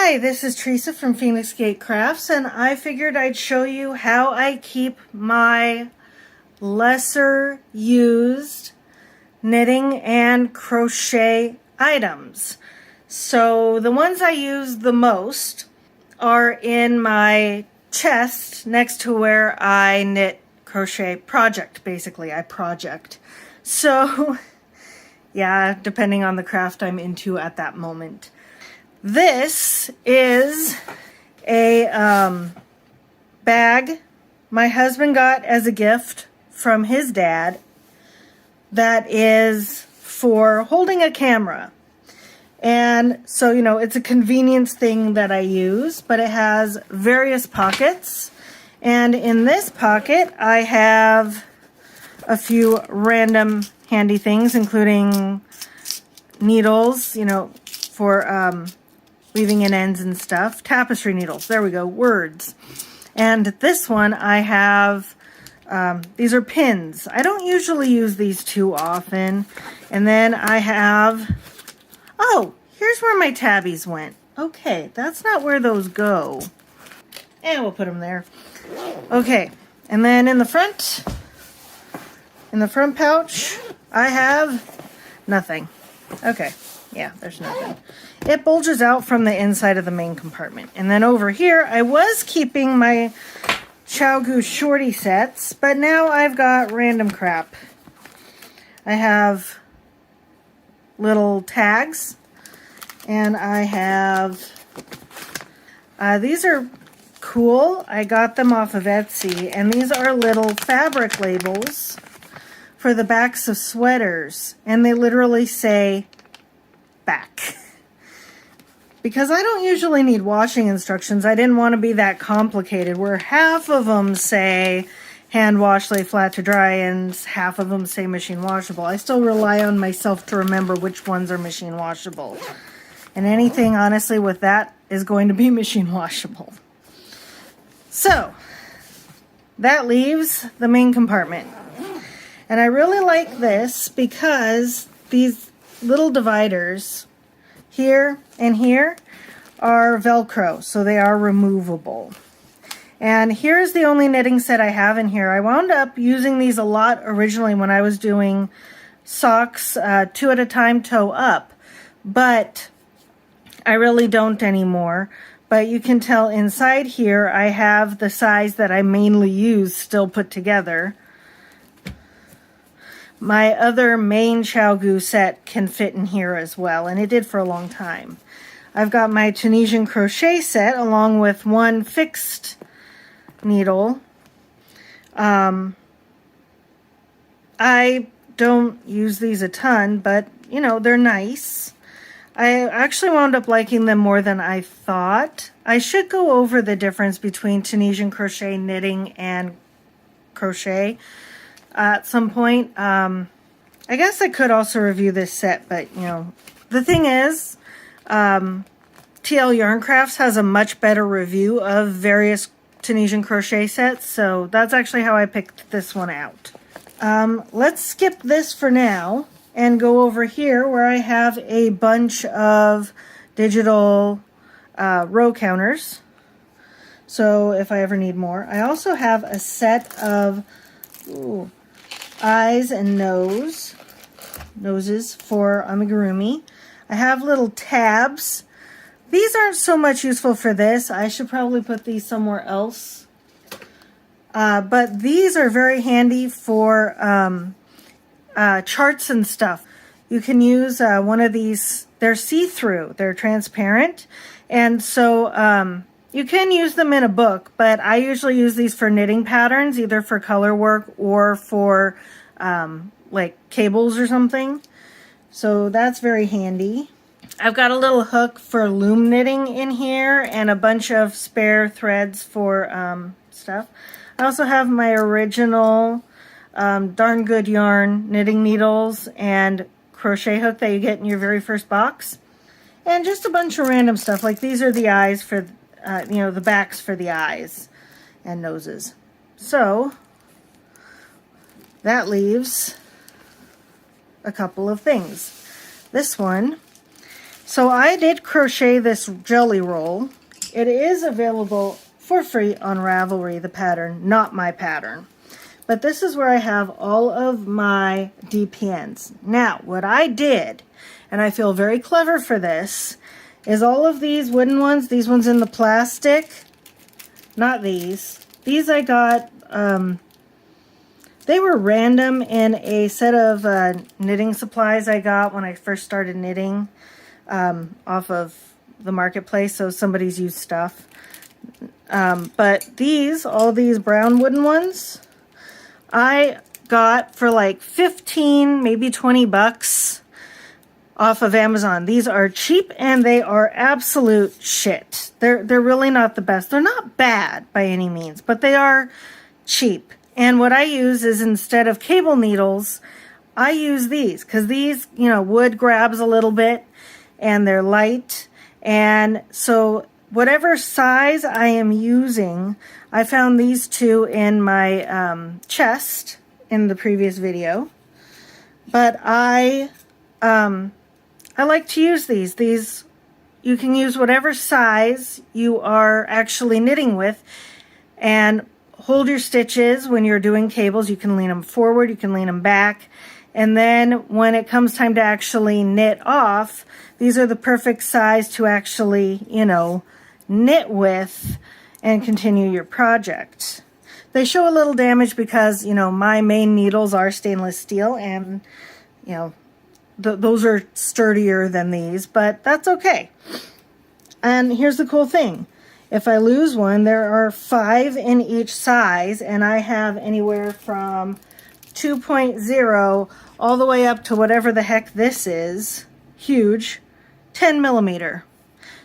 Hi, this is Teresa from Phoenix Gate Crafts, and I figured I'd show you how I keep my lesser used knitting and crochet items. So the ones I use the most are in my chest next to where I knit, crochet, project, basically. I project. So yeah, depending on the craft I'm into at that moment. This is a bag my husband got as a gift from his dad that is for holding a camera. And so, you know, it's a convenience thing that I use, but it has various pockets. And in this pocket, I have a few random handy things, including needles, you know, for weaving in ends and stuff. Tapestry needles, there we go, words. And this one I have, these are pins. I don't usually use these too often. And then I have, oh, here's where my tabbies went. Okay, that's not where those go. And we'll put them there. Okay, and then in the front pouch, I have nothing. Okay, yeah, there's nothing. It bulges out from the inside of the main compartment. And then over here, I was keeping my ChowGoo shorty sets, but now I've got random crap. I have little tags, and I have, these are cool. I got them off of Etsy, and these are little fabric labels for the backs of sweaters, and they literally say back. Because I don't usually need washing instructions, I didn't want to be that complicated, where half of them say hand wash, lay flat to dry, and half of them say machine washable. I still rely on myself to remember which ones are machine washable. And anything, honestly, with that is going to be machine washable. So, that leaves the main compartment. And I really like this because these little dividers here and here are Velcro, so they are removable. And here's the only knitting set I have in here. I wound up using these a lot originally when I was doing socks 2 at a time, toe up, but I really don't anymore. But you can tell inside here I have the size that I mainly use still put together. My other main ChowGoo set can fit in here as well, and it did for a long time. I've got my Tunisian crochet set along with one fixed needle. I don't use these a ton, but you know, they're nice. I actually wound up liking them more than I thought. I should go over the difference between Tunisian crochet knitting and crochet at some point. I guess I could also review this set, but you know, the thing is, TL Yarncrafts has a much better review of various Tunisian crochet sets, so that's actually how I picked this one out. Let's skip this for now and go over here where I have a bunch of digital row counters. So if I ever need more. I also have a set of eyes and noses for amigurumi. I have little tabs. These aren't so much useful for this. I should probably put these somewhere else. But these are very handy for charts and stuff. You can use one of these. They're see-through. They're transparent. And so you can use them in a book, but I usually use these for knitting patterns, either for color work or for like cables or something. So that's very handy. I've got a little hook for loom knitting in here and a bunch of spare threads for stuff. I also have my original Darn Good Yarn knitting needles and crochet hook that you get in your very first box. And just a bunch of random stuff, like these are the eyes for, you know, the backs for the eyes and noses. So that leaves a couple of things. This one So I did crochet this jelly roll. It is available for free on Ravelry, the pattern, not my pattern. But this is where I have all of my DPNs. Now, what I did, and I feel very clever for this, is all of these wooden ones, these ones in the plastic, not these. These I got, they were random in a set of knitting supplies I got when I first started knitting off of the marketplace, so somebody's used stuff. But these, all these brown wooden ones, I got for like 15, maybe 20 bucks off of Amazon. These are cheap and they are absolute shit. They're really not the best. They're not bad by any means, but they are cheap. And what I use is, instead of cable needles, I use these because these, you know, wood grabs a little bit and they're light. And so whatever size I am using, I found these two in my chest in the previous video. But I like to use these. These, you can use whatever size you are actually knitting with, and hold your stitches when you're doing cables. You can lean them forward, you can lean them back. And then when it comes time to actually knit off, these are the perfect size to actually, you know, knit with and continue your project. They show a little damage because, you know, my main needles are stainless steel, and, you know, those are sturdier than these, but that's okay. And here's the cool thing. If I lose one, there are 5 in each size, and I have anywhere from 2.0 all the way up to whatever the heck this is, huge, 10 millimeter.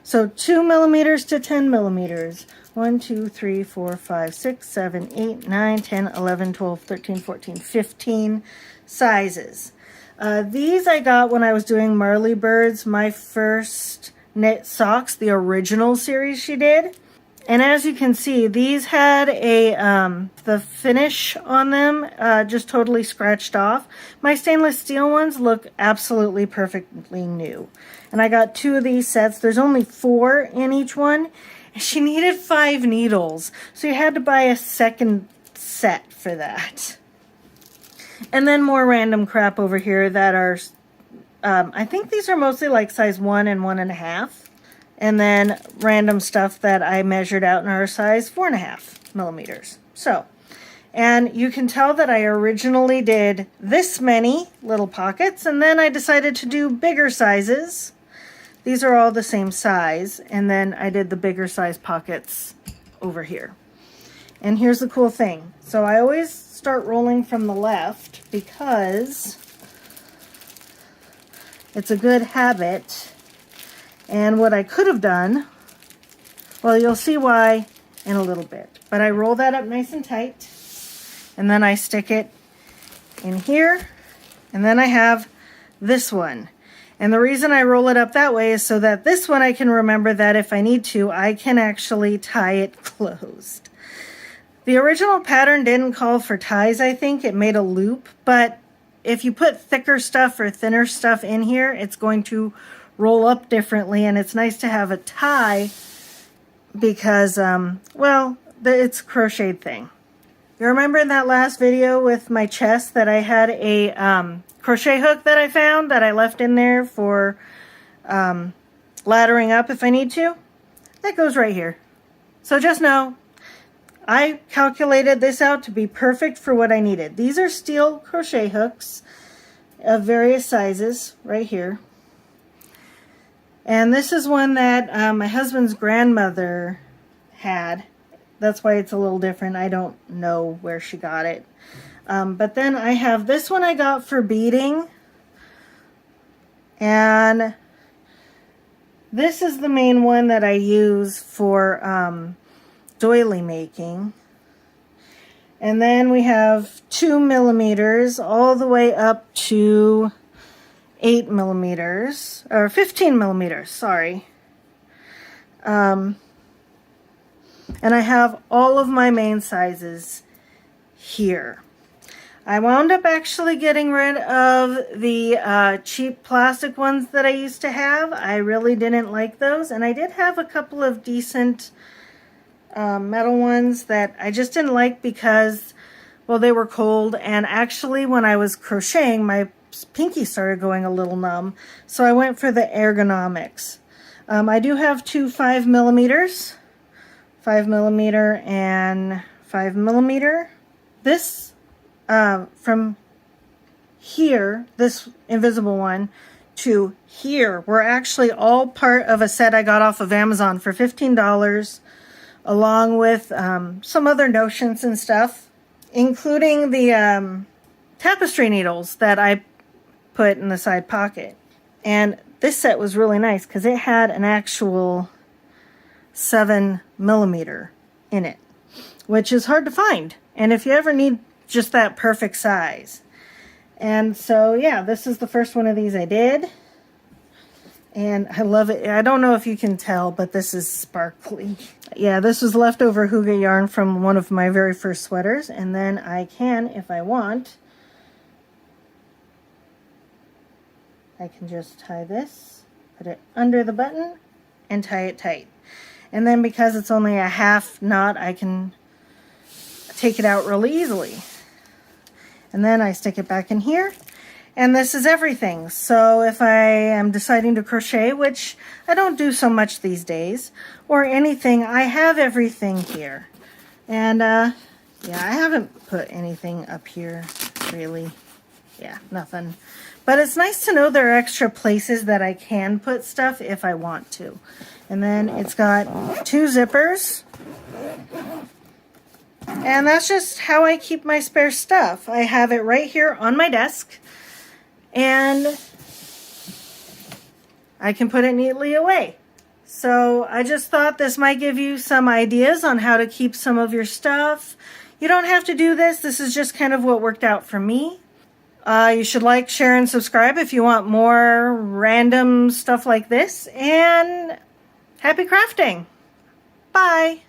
So 2 millimeters to 10 millimeters. 1, 2, 3, 4, 5, 6, 7, 8, 9, 10, 11, 12, 13, 14, 15 sizes. These I got when I was doing Marley Bird's, my first knit socks, the original series she did. And as you can see, these had the finish on them just totally scratched off. My stainless steel ones look absolutely perfectly new. And I got 2 of these sets. There's only 4 in each one. And she needed 5 needles, so you had to buy a second set for that. And then more random crap over here that are, I think these are mostly like size 1 and 1.5. And then random stuff that I measured out in our size 4.5 millimeters. So, and you can tell that I originally did this many little pockets, and then I decided to do bigger sizes. These are all the same size, and then I did the bigger size pockets over here. And here's the cool thing. So I always start rolling from the left because it's a good habit. And what I could have done, well, you'll see why in a little bit. But I roll that up nice and tight, and then I stick it in here, and then I have this one. And the reason I roll it up that way is so that this one I can remember that if I need to, I can actually tie it closed. The original pattern didn't call for ties, I think. It made a loop, but if you put thicker stuff or thinner stuff in here, it's going to roll up differently, and it's nice to have a tie because, well, it's a crocheted thing. You remember in that last video with my chest that I had a crochet hook that I found that I left in there for laddering up if I need to? That goes right here. So just know, I calculated this out to be perfect for what I needed. These are steel crochet hooks of various sizes right here. And this is one that my husband's grandmother had. That's why it's a little different. I don't know where she got it. But then I have this one I got for beading. And this is the main one that I use for doily making. And then we have 2 millimeters all the way up to 8 millimeters, or 15 millimeters, sorry. And I have all of my main sizes here. I wound up actually getting rid of the cheap plastic ones that I used to have. I really didn't like those, and I did have a couple of decent metal ones that I just didn't like because, well, they were cold, and actually when I was crocheting, my pinky started going a little numb, so I went for the ergonomics. I do have two 5mm, 5mm and 5mm. This from here, this invisible one, to here were actually all part of a set I got off of Amazon for $15, along with some other notions and stuff, including the tapestry needles that I put in the side pocket. And this set was really nice because it had an actual 7mm in it, which is hard to find. And if you ever need just that perfect size. And so, yeah, this is the first one of these I did. And I love it. I don't know if you can tell, but this is sparkly. Yeah, this was leftover hygge yarn from one of my very first sweaters. And then I can, if I want, I can just tie this, put it under the button, and tie it tight. And then because it's only a half knot, I can take it out really easily. And then I stick it back in here, and this is everything. So if I am deciding to crochet, which I don't do so much these days, or anything, I have everything here. And yeah, I haven't put anything up here, really. Yeah, nothing. But it's nice to know there are extra places that I can put stuff if I want to. And then it's got two zippers. And that's just how I keep my spare stuff. I have it right here on my desk, and I can put it neatly away. So I just thought this might give you some ideas on how to keep some of your stuff. You don't have to do this. This is just kind of what worked out for me. You should like, share, and subscribe if you want more random stuff like this. And happy crafting! Bye!